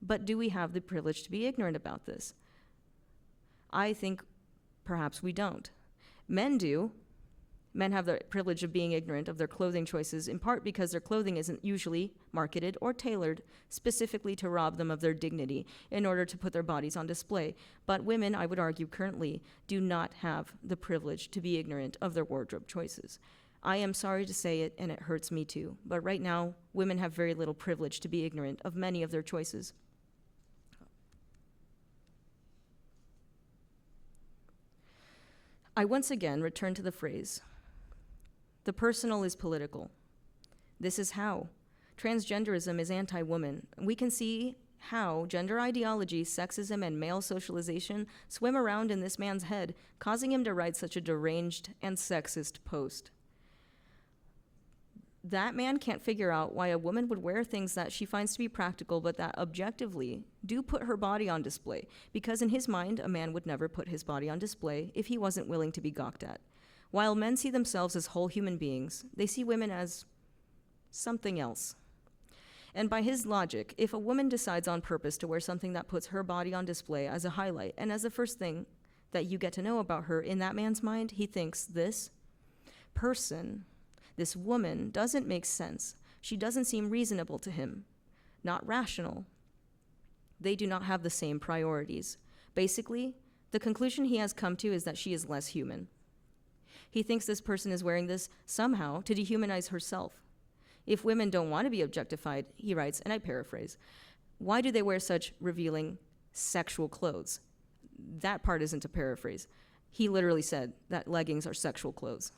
But do we have the privilege to be ignorant about this? I think perhaps we don't. Men do. Men have the privilege of being ignorant of their clothing choices, in part because their clothing isn't usually marketed or tailored specifically to rob them of their dignity in order to put their bodies on display. But women, I would argue currently, do not have the privilege to be ignorant of their wardrobe choices. I am sorry to say it, and it hurts me too, but right now, women have very little privilege to be ignorant of many of their choices. I once again return to the phrase, "The personal is political." This is how transgenderism is anti-woman. We can see how gender ideology, sexism, and male socialization swim around in this man's head, causing him to write such a deranged and sexist post. That man can't figure out why a woman would wear things that she finds to be practical, but that objectively do put her body on display, because in his mind, a man would never put his body on display if he wasn't willing to be gawked at. While men see themselves as whole human beings, they see women as something else. And by his logic, if a woman decides on purpose to wear something that puts her body on display as a highlight and as the first thing that you get to know about her, in that man's mind, he thinks this person, this woman, doesn't make sense. She doesn't seem reasonable to him, not rational. They do not have the same priorities. Basically, the conclusion he has come to is that she is less human. He thinks this person is wearing this somehow to dehumanize herself. If women don't want to be objectified, he writes, and I paraphrase, why do they wear such revealing sexual clothes? That part isn't a paraphrase. He literally said that leggings are sexual clothes.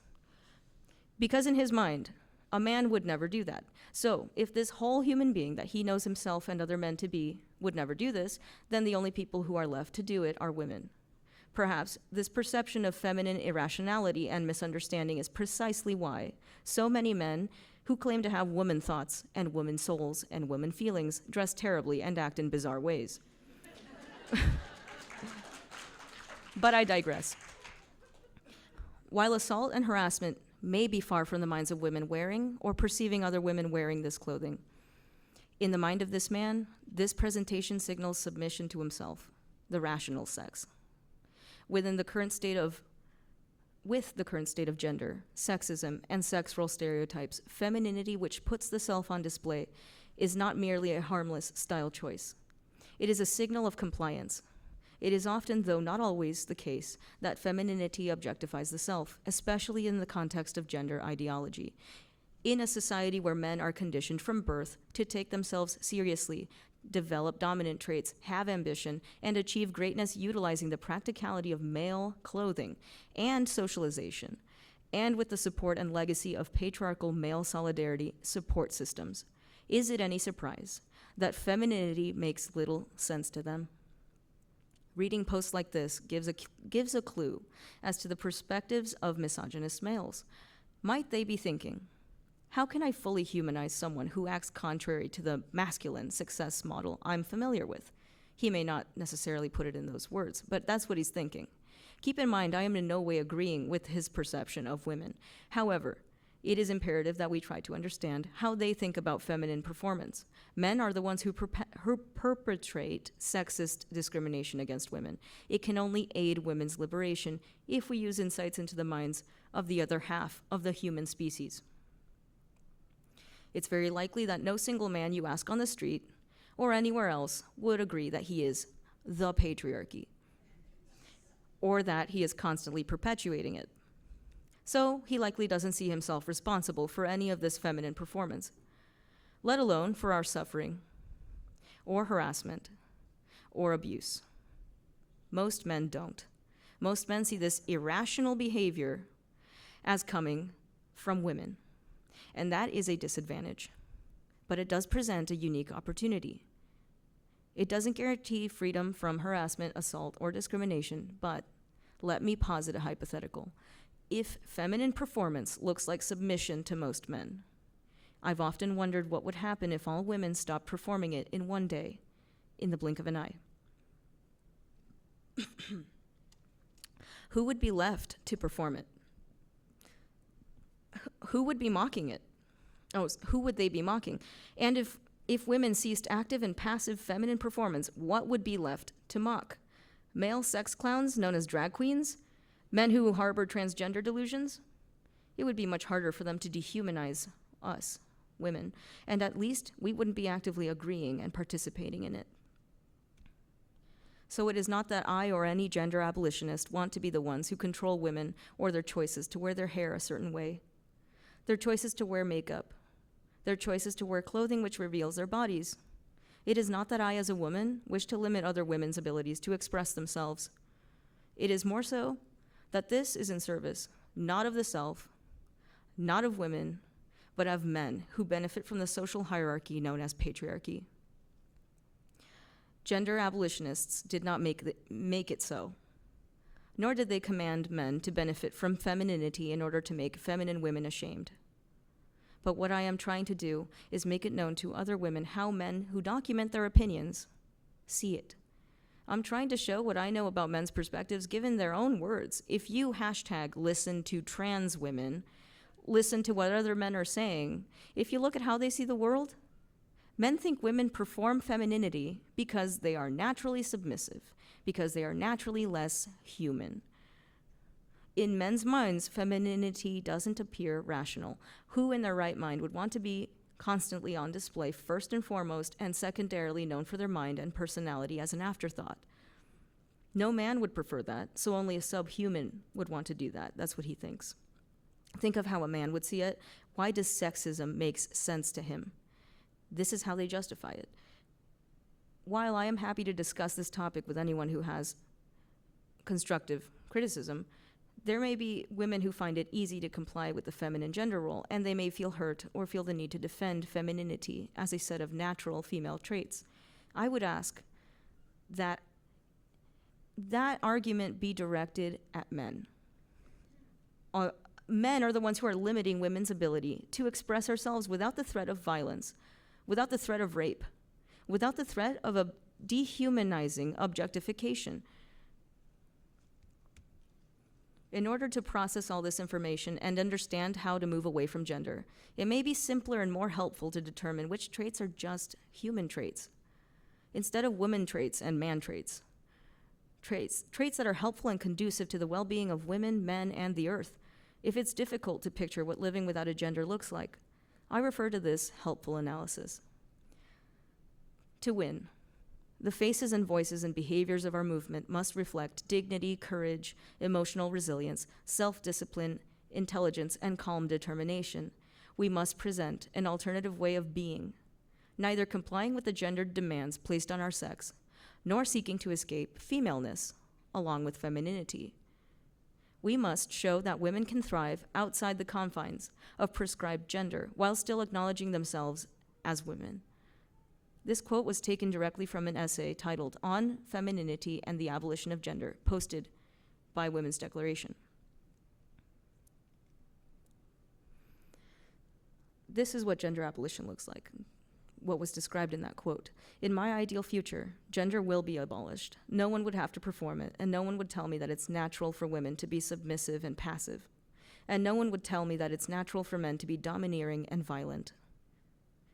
Because in his mind, a man would never do that. So if this whole human being that he knows himself and other men to be would never do this, then the only people who are left to do it are women. Perhaps this perception of feminine irrationality and misunderstanding is precisely why so many men who claim to have woman thoughts and woman souls and woman feelings dress terribly and act in bizarre ways. But I digress. While assault and harassment may be far from the minds of women wearing or perceiving other women wearing this clothing. In the mind of this man, this presentation signals submission to himself, the rational sex. With the current state of gender, sexism, and sex role stereotypes, femininity, which puts the self on display, is not merely a harmless style choice. It is a signal of compliance. It is often, though not always, the case that femininity objectifies the self, especially in the context of gender ideology. In a society where men are conditioned from birth to take themselves seriously, develop dominant traits, have ambition, and achieve greatness utilizing the practicality of male clothing and socialization, and with the support and legacy of patriarchal male solidarity support systems, is it any surprise that femininity makes little sense to them? Reading posts like this gives a clue as to the perspectives of misogynist males. Might they be thinking, how can I fully humanize someone who acts contrary to the masculine success model I'm familiar with? He may not necessarily put it in those words, but that's what he's thinking. Keep in mind, I am in no way agreeing with his perception of women. However, it is imperative that we try to understand how they think about feminine performance. Men are the ones who perpetrate sexist discrimination against women. It can only aid women's liberation if we use insights into the minds of the other half of the human species. It's very likely that no single man you ask on the street or anywhere else would agree that he is the patriarchy, or that he is constantly perpetuating it. So he likely doesn't see himself responsible for any of this feminine performance, let alone for our suffering, or harassment, or abuse. Most men don't. Most men see this irrational behavior as coming from women. And that is a disadvantage. But it does present a unique opportunity. It doesn't guarantee freedom from harassment, assault, or discrimination, but let me posit a hypothetical. If feminine performance looks like submission to most men, I've often wondered what would happen if all women stopped performing it in one day, in the blink of an eye. Who would be left to perform it? Who would be mocking it? Who would they be mocking? And if women ceased active and passive feminine performance, what would be left to mock? Male sex clowns known as drag queens? Men who harbor transgender delusions? It would be much harder for them to dehumanize us, women, and at least we wouldn't be actively agreeing and participating in it. So it is not that I or any gender abolitionist want to be the ones who control women or their choices to wear their hair a certain way, their choices to wear makeup, their choices to wear clothing which reveals their bodies. It is not that I, as a woman, wish to limit other women's abilities to express themselves. It is more so that this is in service, not of the self, not of women, but of men who benefit from the social hierarchy known as patriarchy. Gender abolitionists did not make it so, nor did they command men to benefit from femininity in order to make feminine women ashamed. But what I am trying to do is make it known to other women how men who document their opinions see it. I'm trying to show what I know about men's perspectives given their own words. If you #listen to trans women, listen to what other men are saying, if you look at how they see the world, men think women perform femininity because they are naturally submissive, because they are naturally less human. In men's minds, femininity doesn't appear rational. Who in their right mind would want to be constantly on display, first and foremost, and secondarily known for their mind and personality as an afterthought? No man would prefer that, so only a subhuman would want to do that. That's what he thinks. Think of how a man would see it. Why does sexism make sense to him? This is how they justify it. While I am happy to discuss this topic with anyone who has constructive criticism, there may be women who find it easy to comply with the feminine gender role, and they may feel hurt or feel the need to defend femininity as a set of natural female traits. I would ask that that argument be directed at men. Men are the ones who are limiting women's ability to express ourselves without the threat of violence, without the threat of rape, without the threat of a dehumanizing objectification. In order to process all this information and understand how to move away from gender, it may be simpler and more helpful to determine which traits are just human traits, instead of women traits and man traits. Traits that are helpful and conducive to the well-being of women, men, and the earth. If it's difficult to picture what living without a gender looks like, I refer to this helpful analysis. To win, the faces and voices and behaviors of our movement must reflect dignity, courage, emotional resilience, self-discipline, intelligence, and calm determination. We must present an alternative way of being, neither complying with the gendered demands placed on our sex, nor seeking to escape femaleness along with femininity. We must show that women can thrive outside the confines of prescribed gender while still acknowledging themselves as women. This quote was taken directly from an essay titled On Femininity and the Abolition of Gender, posted by Women's Declaration. This is what gender abolition looks like, what was described in that quote. In my ideal future, gender will be abolished. No one would have to perform it, and no one would tell me that it's natural for women to be submissive and passive. And no one would tell me that it's natural for men to be domineering and violent.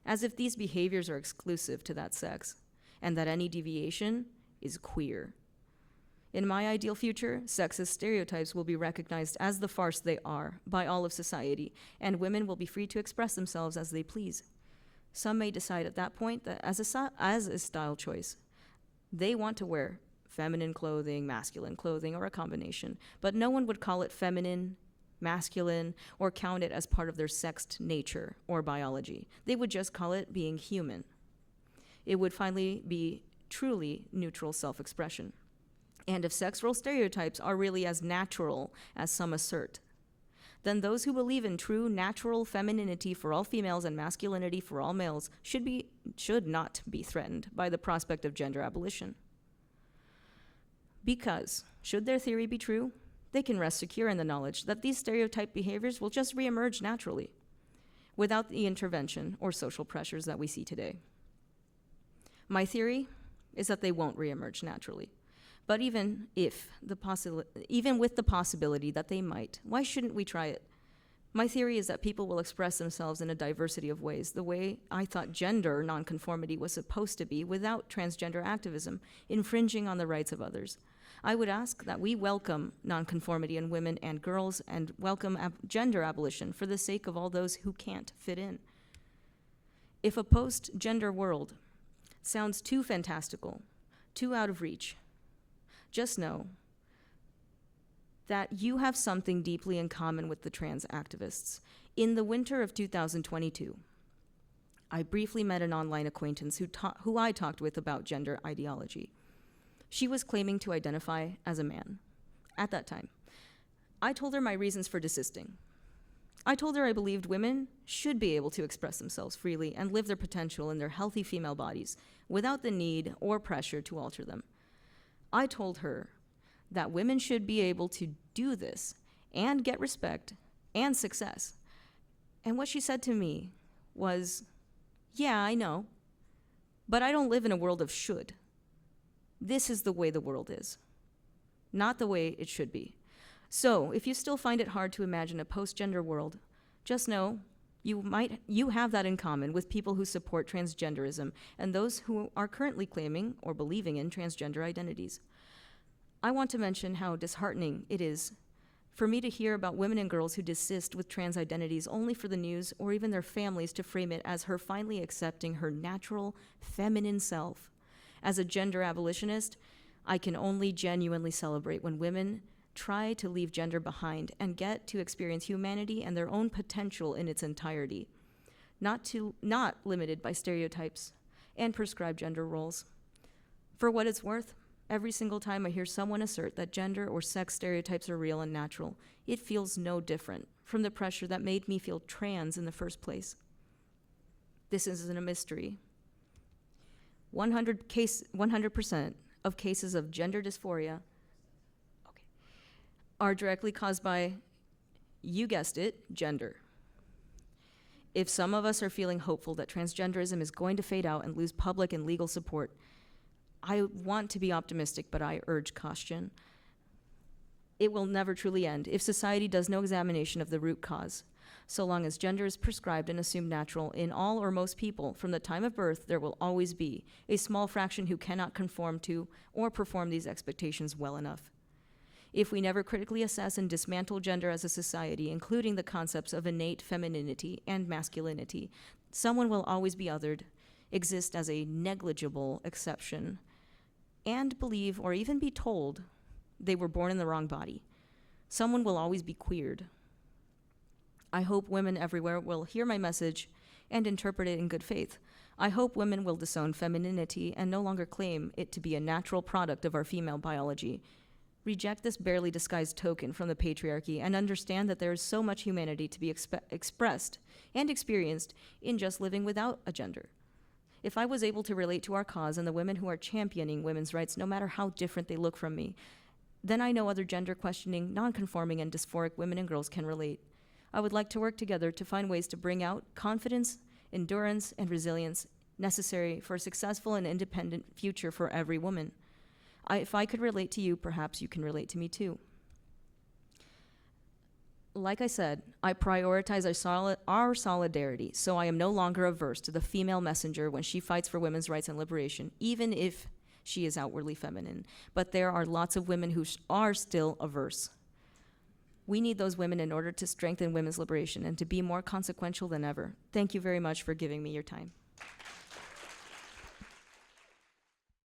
As if these behaviors are exclusive to that sex, and that any deviation is queer. In my ideal future, sexist stereotypes will be recognized as the farce they are by all of society, and women will be free to express themselves as they please. Some may decide at that point that as a style choice, they want to wear feminine clothing, masculine clothing, or a combination, but no one would call it feminine, masculine, or count it as part of their sexed nature or biology. They would just call it being human. It would finally be truly neutral self-expression. And if sex role stereotypes are really as natural as some assert, then those who believe in true natural femininity for all females and masculinity for all males should not be threatened by the prospect of gender abolition. Because, should their theory be true, they can rest secure in the knowledge that these stereotype behaviors will just reemerge naturally, without the intervention or social pressures that we see today. My theory is that they won't reemerge naturally. But even with the possibility that they might, why shouldn't we try it? My theory is that people will express themselves in a diversity of ways, the way I thought gender non-conformity was supposed to be without transgender activism, infringing on the rights of others. I would ask that we welcome non-conformity in women and girls and welcome gender abolition for the sake of all those who can't fit in. If a post-gender world sounds too fantastical, too out of reach, just know that you have something deeply in common with the trans activists. In the winter of 2022, I briefly met an online acquaintance who I talked with about gender ideology. She was claiming to identify as a man at that time. I told her my reasons for desisting. I told her I believed women should be able to express themselves freely and live their potential in their healthy female bodies without the need or pressure to alter them. I told her that women should be able to do this and get respect and success. And what she said to me was, yeah, I know, but I don't live in a world of should. This is the way the world is, not the way it should be. So if you still find it hard to imagine a post-gender world, just know you have that in common with people who support transgenderism and those who are currently claiming or believing in transgender identities. I want to mention how disheartening it is for me to hear about women and girls who desist with trans identities only for the news or even their families to frame it as her finally accepting her natural feminine self. As a gender abolitionist, I can only genuinely celebrate when women try to leave gender behind and get to experience humanity and their own potential in its entirety, not limited by stereotypes and prescribed gender roles. For what it's worth, every single time I hear someone assert that gender or sex stereotypes are real and natural, it feels no different from the pressure that made me feel trans in the first place. This isn't a mystery. 100% of cases of gender dysphoria are directly caused by, you guessed it, gender. If some of us are feeling hopeful that transgenderism is going to fade out and lose public and legal support, I want to be optimistic, but I urge caution. it will never truly end if society does no examination of the root cause. So long as gender is prescribed and assumed natural in all or most people from the time of birth, there will always be a small fraction who cannot conform to or perform these expectations well enough. If we never critically assess and dismantle gender as a society, including the concepts of innate femininity and masculinity, someone will always be othered, exist as a negligible exception, and believe or even be told they were born in the wrong body. Someone will always be queered. I hope women everywhere will hear my message and interpret it in good faith. I hope women will disown femininity and no longer claim it to be a natural product of our female biology. Reject this barely disguised token from the patriarchy and understand that there is so much humanity to be expressed and experienced in just living without a gender. If I was able to relate to our cause and the women who are championing women's rights, no matter how different they look from me, then I know other gender-questioning, non-conforming, and dysphoric women and girls can relate. I would like to work together to find ways to bring out confidence, endurance, and resilience necessary for a successful and independent future for every woman. If I could relate to you, perhaps you can relate to me too. Like I said, I prioritize our solidarity, so I am no longer averse to the female messenger when she fights for women's rights and liberation, even if she is outwardly feminine. But there are lots of women who are still averse. We need those women in order to strengthen women's liberation and to be more consequential than ever. Thank you very much for giving me your time.